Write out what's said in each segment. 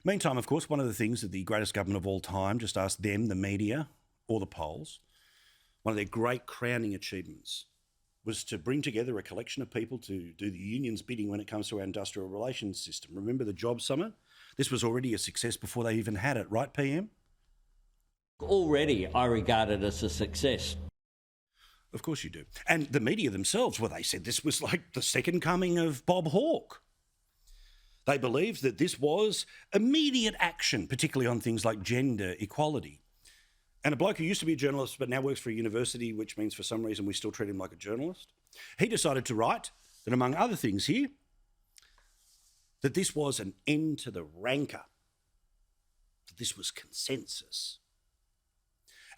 Meantime, of course, one of the things that the greatest government of all time, just ask them, the media or the polls, one of their great crowning achievements was to bring together a collection of people to do the union's bidding when it comes to our industrial relations system. Remember the Job Summit? This was already a success before they even had it, right, PM? Already, I regard it as a success. Of course you do. And the media themselves, well, they said this was like the second coming of Bob Hawke. They believed that this was immediate action, particularly on things like gender equality. And a bloke who used to be a journalist but now works for a university, which means for some reason we still treat him like a journalist, he decided to write that, among other things here, that this was an end to the rancour, that this was consensus.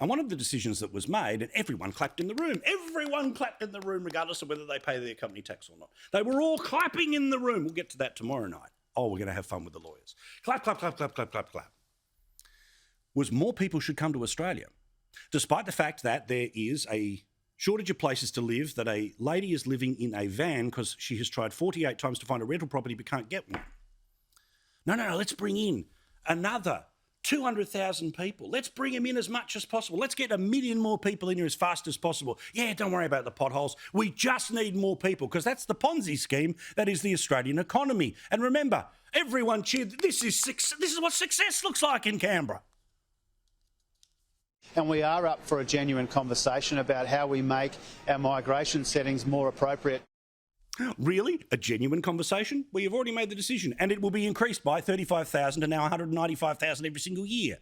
And one of the decisions that was made, and everyone clapped in the room, regardless of whether they pay their company tax or not. They were all clapping in the room. We'll get to that tomorrow night. Oh, we're going to have fun with the lawyers. Clap, clap, clap, clap, clap, clap, clap. Was more people should come to Australia, despite the fact that there is a shortage of places to live, that a lady is living in a van because she has tried 48 times to find a rental property but can't get one. No, let's bring in another 200,000 people. Let's bring them in as much as possible. Let's get 1 million more people in here as fast as possible. Yeah, don't worry about the potholes. We just need more people because that's the Ponzi scheme that is the Australian economy. And remember, everyone cheered. This is what success looks like in Canberra. And we are up for a genuine conversation about how we make our migration settings more appropriate. Really? A genuine conversation? Well, you've already made the decision, and it will be increased by 35,000 to now 195,000 every single year.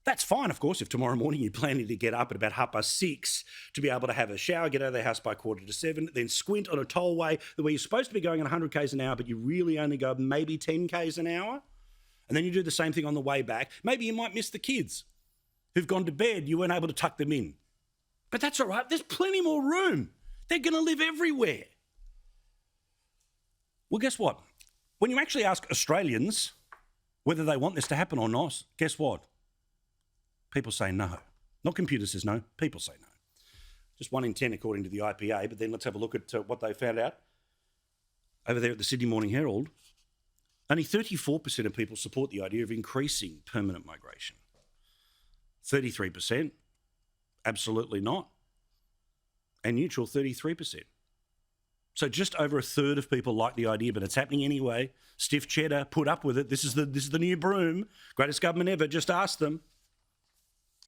That's fine, of course, if tomorrow morning you're planning to get up at about 6:30 to be able to have a shower, get out of the house by 6:45, then squint on a tollway where you're supposed to be going at 100 k's an hour, but you really only go maybe 10 k's an hour. And then you do the same thing on the way back. Maybe you might miss the kids who've gone to bed. You weren't able to tuck them in. But that's all right. There's plenty more room. They're going to live everywhere. Well, guess what? When you actually ask Australians whether they want this to happen or not, guess what? People say no. Not computer says no, people say no. Just 1 in 10 according to the IPA, but then let's have a look at what they found out over there at the Sydney Morning Herald. Only 34% of people support the idea of increasing permanent migration. 33%, absolutely not. And neutral, 33%. So just over a third of people like the idea, but it's happening anyway. Stiff cheddar, put up with it. This is the new broom. Greatest government ever, just ask them.